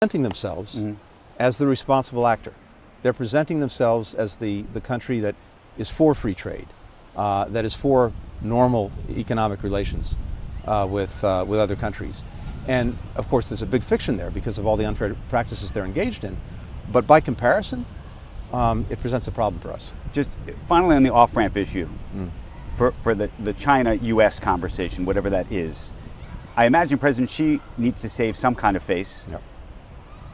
presenting themselves as the responsible actor. They're presenting themselves as the country that is for free trade, that is for normal economic relations with other countries. And of course there's a big fiction there because of all the unfair practices they're engaged in. But by comparison, it presents a problem for us. Just finally on the off-ramp issue, for the China-US conversation, whatever that is, I imagine President Xi needs to save some kind of face. Yep.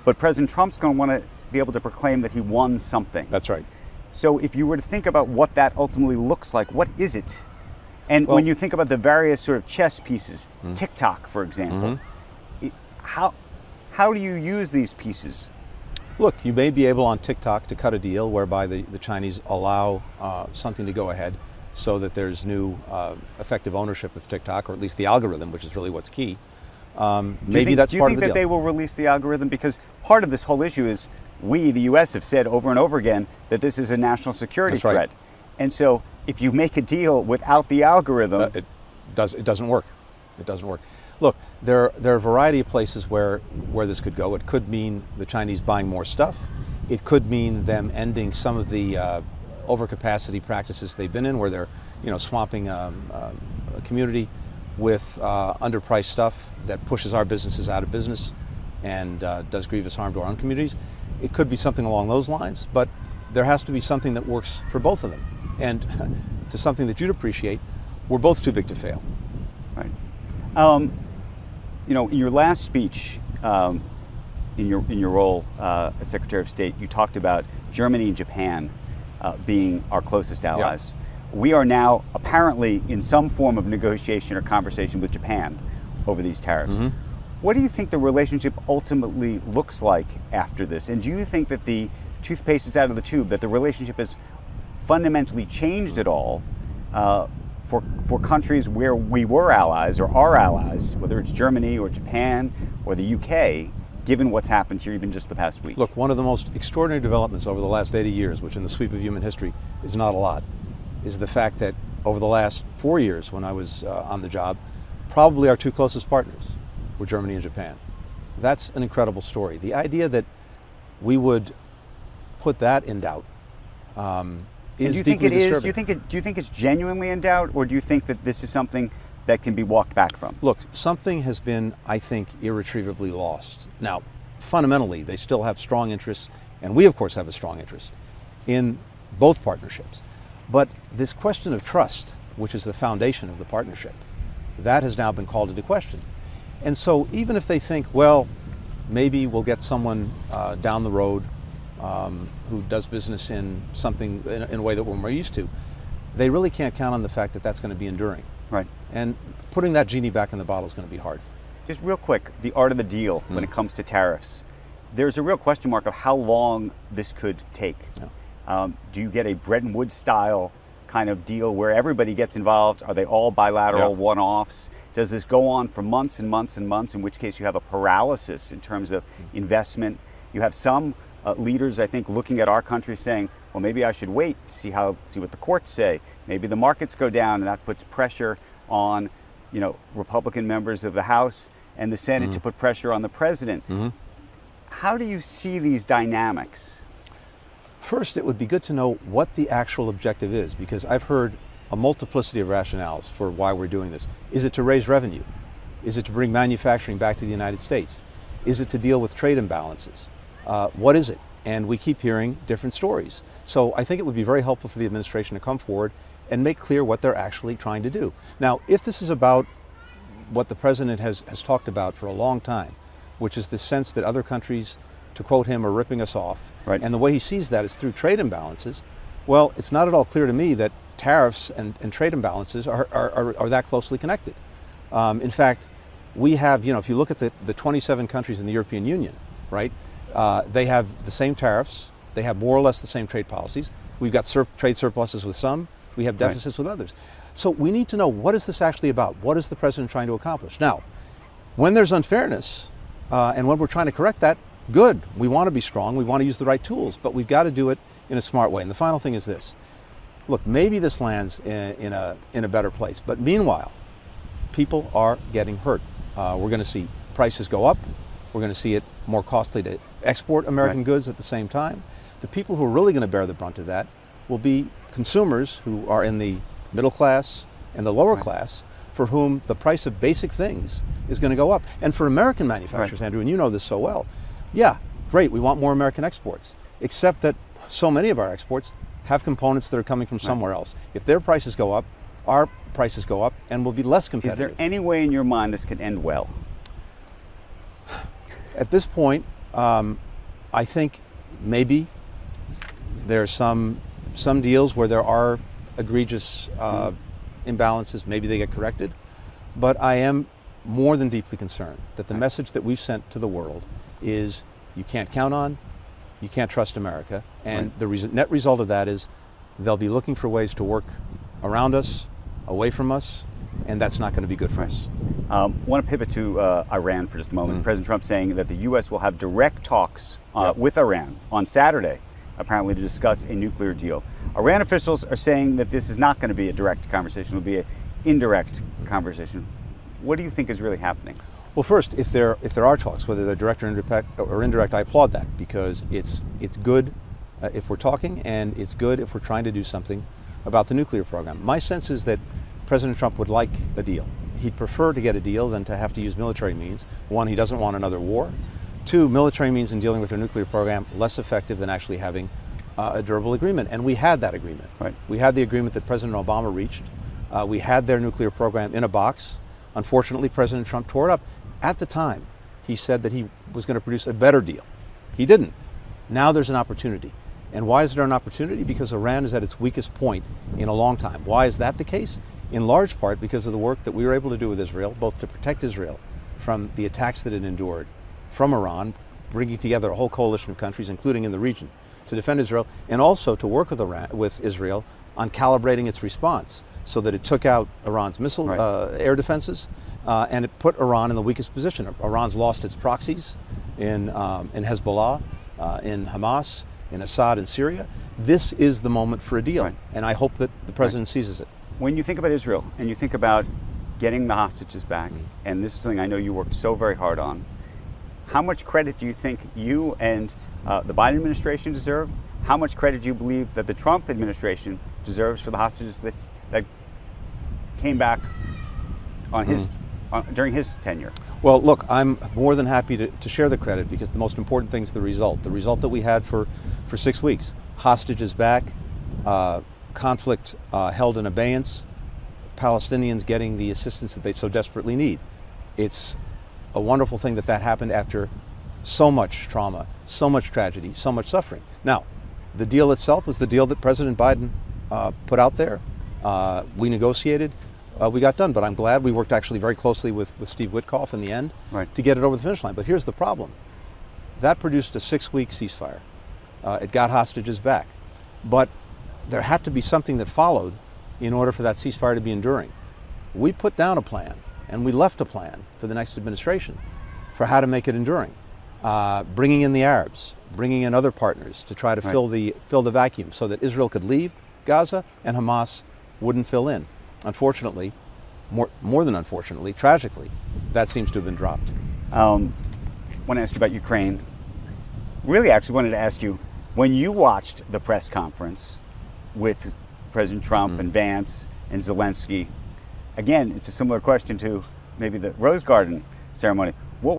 But President Trump's going to want to be able to proclaim that he won something. That's right. So if you were to think about what that ultimately looks like, what is it? And when you think about the various sort of chess pieces, TikTok, for example, how do you use these pieces? Look, you may be able on TikTok to cut a deal whereby the Chinese allow something to go ahead so that there's new effective ownership of TikTok, or at least the algorithm, which is really what's key. Maybe that's part of the deal. Do you think that they will release the algorithm? Because part of this whole issue is we, the U.S., have said over and over again that this is a national security threat. Right. And so if you make a deal without the algorithm... It doesn't work. It doesn't work. Look, there are a variety of places where this could go. It could mean the Chinese buying more stuff. It could mean them ending some of the overcapacity practices they've been in, where they're swamping a community with underpriced stuff that pushes our businesses out of business and does grievous harm to our own communities. It could be something along those lines, but there has to be something that works for both of them. And to something that you'd appreciate, we're both too big to fail. Right. In your last speech, in your role as Secretary of State, you talked about Germany and Japan being our closest allies. Yeah. We are now apparently in some form of negotiation or conversation with Japan over these tariffs. What do you think the relationship ultimately looks like after this? And do you think that the toothpaste is out of the tube, that the relationship has fundamentally changed at all for countries where we were allies or are allies, whether it's Germany or Japan or the UK, given what's happened here even just the past week? Look, one of the most extraordinary developments over the last 80 years, which in the sweep of human history is not a lot, is the fact that over the last 4 years when I was on the job, probably our two closest partners were Germany and Japan. That's an incredible story. The idea that we would put that in doubt is deeply disturbing. Do you think it's genuinely in doubt, or do you think that this is something that can be walked back from? Look, something has been, I think, irretrievably lost. Now, fundamentally, they still have strong interests, and we, of course, have a strong interest in both partnerships. But this question of trust, which is the foundation of the partnership, that has now been called into question. And so even if they think, well, maybe we'll get someone down the road who does business in something in a way that we're more used to, they really can't count on the fact that that's going to be enduring. Right. And putting that genie back in the bottle is going to be hard. Just real quick, the art of the deal when it comes to tariffs. There's a real question mark of how long this could take. Yeah. Do you get a Bretton Woods style kind of deal where everybody gets involved? Are they all bilateral one-offs? Does this go on for months and months and months, in which case you have a paralysis in terms of investment? You have some leaders, I think, looking at our country saying, well, maybe I should wait, see what the courts say. Maybe the markets go down, and that puts pressure on, Republican members of the House and the Senate to put pressure on the president. How do you see these dynamics? First, it would be good to know what the actual objective is, because I've heard a multiplicity of rationales for why we're doing this. Is it to raise revenue? Is it to bring manufacturing back to the United States? Is it to deal with trade imbalances? What is it? And we keep hearing different stories. So I think it would be very helpful for the administration to come forward and make clear what they're actually trying to do. Now, if this is about what the president has talked about for a long time, which is the sense that other countries, to quote him, are ripping us off, right, and the way he sees that is through trade imbalances, well, it's not at all clear to me that tariffs and trade imbalances are that closely connected. In fact, we have, if you look at the 27 countries in the European Union, right, they have the same tariffs, they have more or less the same trade policies. We've got trade surpluses with some, we have deficits with others. So we need to know, what is this actually about? What is the president trying to accomplish? Now, when there's unfairness, and when we're trying to correct that, good. We want to be strong, we want to use the right tools, but we've got to do it in a smart way. And the final thing is this. Look, maybe this lands in a better place, but meanwhile, people are getting hurt. We're going to see prices go up. We're going to see it more costly to export American goods at the same time. The people who are really going to bear the brunt of that will be consumers who are in the middle class and the lower class, for whom the price of basic things is going to go up. And for American manufacturers, Andrew, and you know this so well, yeah, great, we want more American exports, except that so many of our exports have components that are coming from somewhere else. If their prices go up, our prices go up and will be less competitive. Is there any way in your mind this could end well? At this point, I think maybe there's some deals where there are egregious imbalances. Maybe they get corrected. But I am more than deeply concerned that the message that we've sent to the world is you can't count on, you can't trust America. And the net result of that is they'll be looking for ways to work around us, away from us, and that's not going to be good for us. I want to pivot to Iran for just a moment. President Trump saying that the U.S. will have direct talks with Iran on Saturday, apparently to discuss a nuclear deal. Iran officials are saying that this is not going to be a direct conversation, it will be an indirect conversation. What do you think is really happening? Well, first, if there are talks, whether they're direct or indirect, I applaud that, because it's good if we're talking, and it's good if we're trying to do something about the nuclear program. My sense is that President Trump would like a deal. He'd prefer to get a deal than to have to use military means. One, he doesn't want another war. Two, military means in dealing with their nuclear program less effective than actually having a durable agreement. And we had that agreement. We had the agreement that President Obama reached. We had their nuclear program in a box. Unfortunately, President Trump tore it up. At the time, he said that he was going to produce a better deal. He didn't. Now there's an opportunity. And why is there an opportunity? Because Iran is at its weakest point in a long time. Why is that the case? In large part because of the work that we were able to do with Israel, both to protect Israel from the attacks that it endured from Iran, bringing together a whole coalition of countries, including in the region, to defend Israel, and also to work with Israel on calibrating its response so that it took out Iran's missile air defenses, and it put Iran in the weakest position. Iran's lost its proxies in Hezbollah, in Hamas, in Assad in Syria. This is the moment for a deal, and I hope that the president seizes it. When you think about Israel and you think about getting the hostages back, and this is something I know you worked so very hard on, how much credit do you think you and the Biden administration deserve? How much credit do you believe that the Trump administration deserves for the hostages that came back on during his tenure? Well, look, I'm more than happy to share the credit, because the most important thing is the result that we had for 6 weeks. Hostages back, conflict held in abeyance, Palestinians getting the assistance that they so desperately need. It's a wonderful thing that happened after so much trauma, so much tragedy, so much suffering. Now, the deal itself was the deal that President Biden put out there. We negotiated, we got done, but I'm glad we worked actually very closely with Steve Witkoff in the end to get it over the finish line. But here's the problem. That produced a 6-week ceasefire. It got hostages back. But there had to be something that followed in order for that ceasefire to be enduring. We put down a plan, and we left a plan for the next administration for how to make it enduring. Bringing in the Arabs, bringing in other partners to try to fill the vacuum so that Israel could leave Gaza and Hamas wouldn't fill in. Unfortunately, more than unfortunately, tragically, that seems to have been dropped. I want to ask you about Ukraine. Really, actually wanted to ask you, when you watched the press conference with President Trump and Vance and Zelensky, again, it's a similar question to maybe the Rose Garden ceremony.